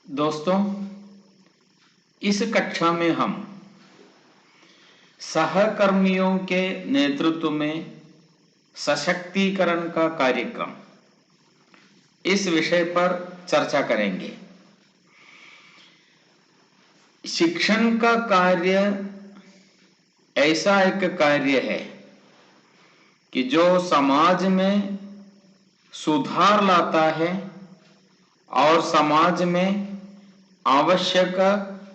दोस्तों, इस कक्षा में हम सहकर्मियों के नेतृत्व में सशक्तिकरण का कार्यक्रम इस विषय पर चर्चा करेंगे। शिक्षण का कार्य ऐसा एक कार्य है कि जो समाज में सुधार लाता है और समाज में आवश्यक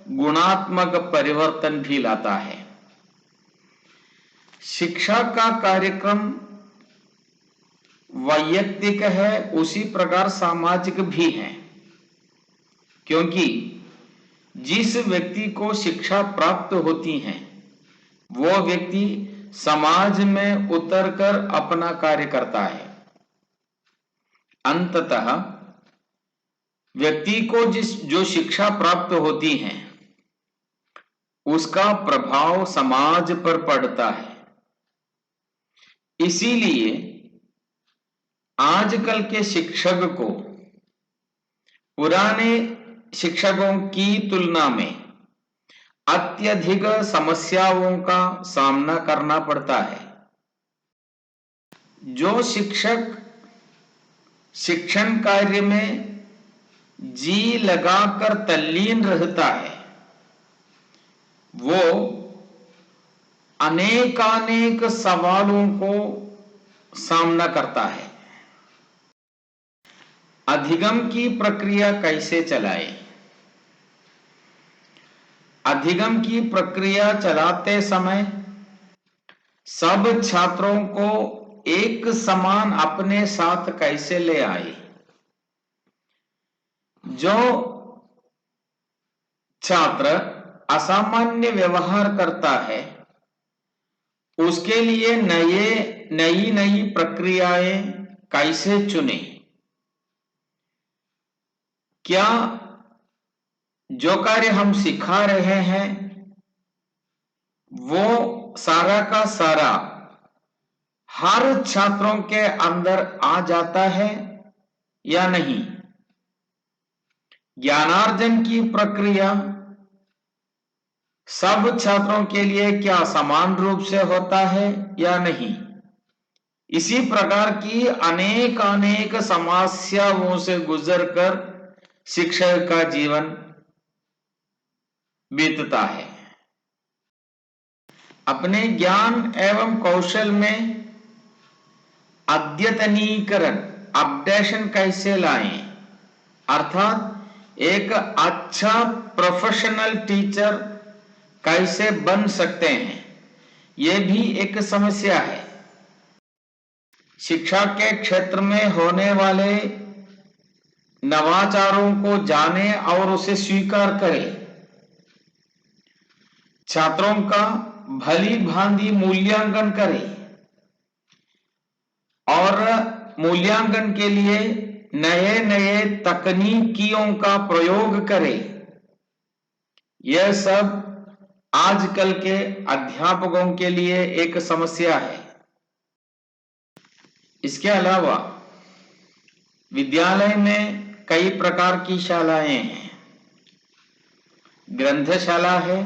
गुणात्मक परिवर्तन भी लाता है। शिक्षा का कार्यक्रम वैयक्तिक है, उसी प्रकार सामाजिक भी है, क्योंकि जिस व्यक्ति को शिक्षा प्राप्त होती है वो व्यक्ति समाज में उतरकर अपना कार्य करता है। अंततः व्यक्ति को जो शिक्षा प्राप्त होती है उसका प्रभाव समाज पर पड़ता है। इसीलिए आजकल के शिक्षक को पुराने शिक्षकों की तुलना में अत्यधिक समस्याओं का सामना करना पड़ता है। जो शिक्षक शिक्षण कार्य में जी लगाकर तल्लीन रहता है वो अनेकानेक सवालों को सामना करता है। अधिगम की प्रक्रिया कैसे चलाए? अधिगम की प्रक्रिया चलाते समय सब छात्रों को एक समान अपने साथ कैसे ले आए? जो छात्र असामान्य व्यवहार करता है उसके लिए नई नई प्रक्रियाएं कैसे चुने? क्या जो कार्य हम सिखा रहे हैं वो सारा का सारा हर छात्रों के अंदर आ जाता है या नहीं? ज्ञानार्जन की प्रक्रिया सब छात्रों के लिए क्या समान रूप से होता है या नहीं? इसी प्रकार की अनेक समस्याओं से गुजरकर शिक्षक का जीवन बीतता है। अपने ज्ञान एवं कौशल में अद्यतनीकरण अपडेशन कैसे लाएं? अर्थात एक अच्छा प्रोफेशनल टीचर कैसे बन सकते हैं, यह भी एक समस्या है। शिक्षा के क्षेत्र में होने वाले नवाचारों को जाने और उसे स्वीकार करें। छात्रों का भली भांति मूल्यांकन करें और मूल्यांकन के लिए नए नए तकनीकियों का प्रयोग करें। यह सब आजकल के अध्यापकों के लिए एक समस्या है। इसके अलावा विद्यालय में कई प्रकार की शालाएं हैं। ग्रंथशाला है,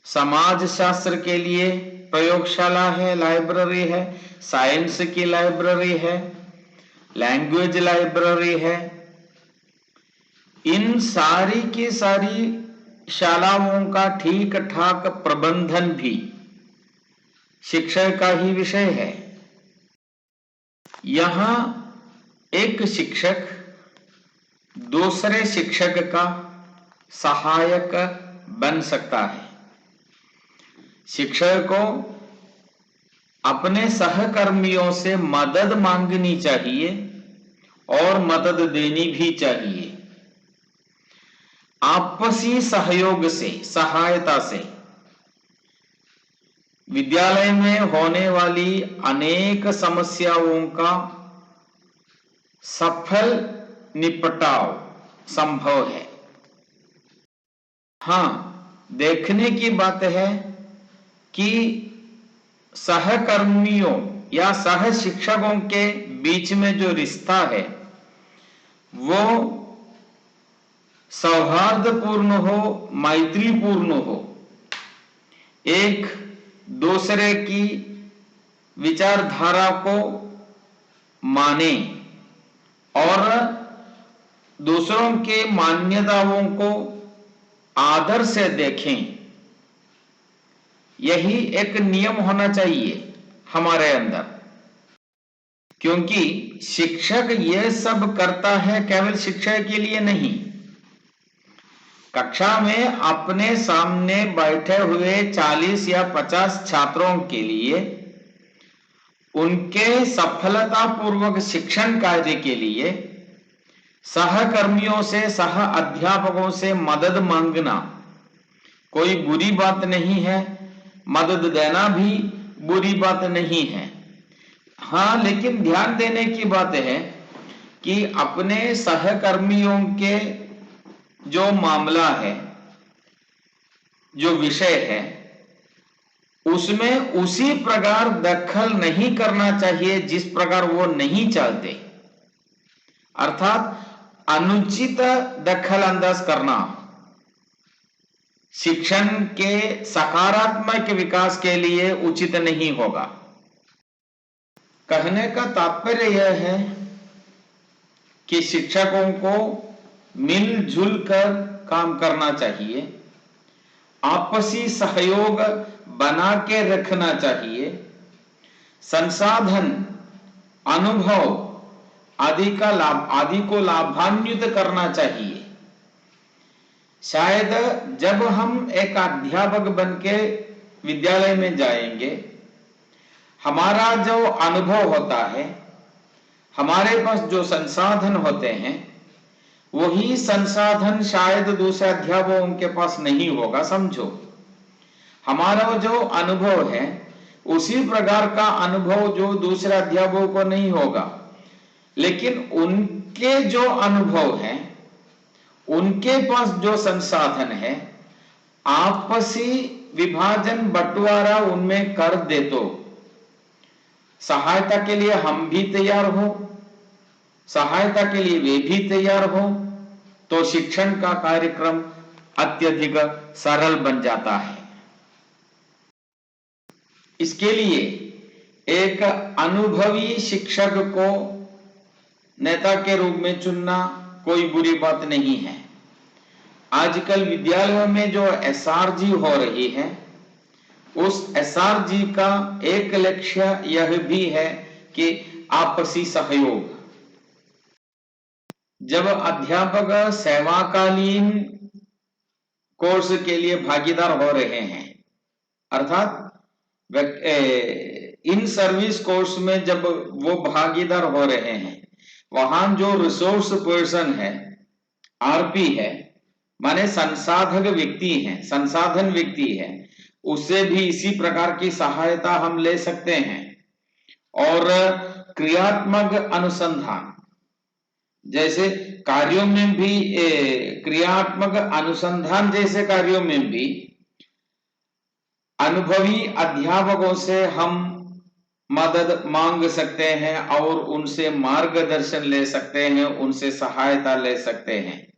समाज शास्त्र के लिए प्रयोगशाला है, लाइब्रेरी है, साइंस की लाइब्रेरी है, लैंग्वेज लाइब्रेरी है। इन सारी की सारी शालाओं का ठीक ठाक प्रबंधन भी शिक्षक का ही विषय है। यहां एक शिक्षक दूसरे शिक्षक का सहायक बन सकता है। शिक्षक को अपने सहकर्मियों से मदद मांगनी चाहिए और मदद देनी भी चाहिए। आपसी सहयोग से, सहायता से विद्यालय में होने वाली अनेक समस्याओं का सफल निपटाव संभव है। हां, देखने की बात है कि सहकर्मियों या सह शिक्षकों के बीच में जो रिश्ता है वो सौहार्दपूर्ण हो, मैत्रीपूर्ण हो, एक दूसरे की विचारधारा को माने और दूसरों के मान्यताओं को आदर से देखें, यही एक नियम होना चाहिए हमारे अंदर। क्योंकि शिक्षक यह सब करता है केवल शिक्षा के लिए नहीं, कक्षा में अपने सामने बैठे हुए 40 या 50 छात्रों के लिए उनके सफलतापूर्वक शिक्षण कार्य के लिए सहकर्मियों से, सह अध्यापकों से मदद मांगना कोई बुरी बात नहीं है, मदद देना भी बुरी बात नहीं है। हाँ, लेकिन ध्यान देने की बात है कि अपने सहकर्मियों के जो मामला है, जो विषय है, उसमें उसी प्रकार दखल नहीं करना चाहिए जिस प्रकार वो नहीं चाहते, अर्थात अनुचित दखल अंदाज करना शिक्षण के सकारात्मक विकास के लिए उचित नहीं होगा। कहने का तात्पर्य यह है कि शिक्षकों को मिलजुल कर काम करना चाहिए, आपसी सहयोग बना के रखना चाहिए, संसाधन, अनुभव आदि को लाभान्वित करना चाहिए। शायद जब हम एक अध्यापक बन के विद्यालय में जाएंगे, हमारा जो अनुभव होता है, हमारे पास जो संसाधन होते हैं, वही संसाधन शायद दूसरे अध्यापकों के पास नहीं होगा। समझो, हमारा जो अनुभव है उसी प्रकार का अनुभव जो दूसरे अध्यापकों को नहीं होगा, लेकिन उनके जो अनुभव है, उनके पास जो संसाधन है, आपसी विभाजन बंटवारा उनमें कर दे तो सहायता के लिए हम भी तैयार हो, सहायता के लिए वे भी तैयार हो, तो शिक्षण का कार्यक्रम अत्यधिक सरल बन जाता है। इसके लिए एक अनुभवी शिक्षक को नेता के रूप में चुनना कोई बुरी बात नहीं है। आजकल विद्यालयों में जो एसआरजी हो रही है, उस एसआरजी का एक लक्ष्य यह भी है कि आपसी सहयोग। जब अध्यापक सेवाकालीन कोर्स के लिए भागीदार हो रहे हैं, अर्थात इन सर्विस कोर्स में जब वो भागीदार हो रहे हैं, वहां जो रिसोर्स पर्सन है, आरपी है, माने संसाधक व्यक्ति है, संसाधन व्यक्ति है, उससे भी इसी प्रकार की सहायता हम ले सकते हैं। और क्रियात्मक अनुसंधान जैसे कार्यों में भी, क्रियात्मक अनुसंधान जैसे कार्यों में भी अनुभवी अध्यापकों से हम मदद मांग सकते हैं और उनसे मार्गदर्शन ले सकते हैं, उनसे सहायता ले सकते हैं।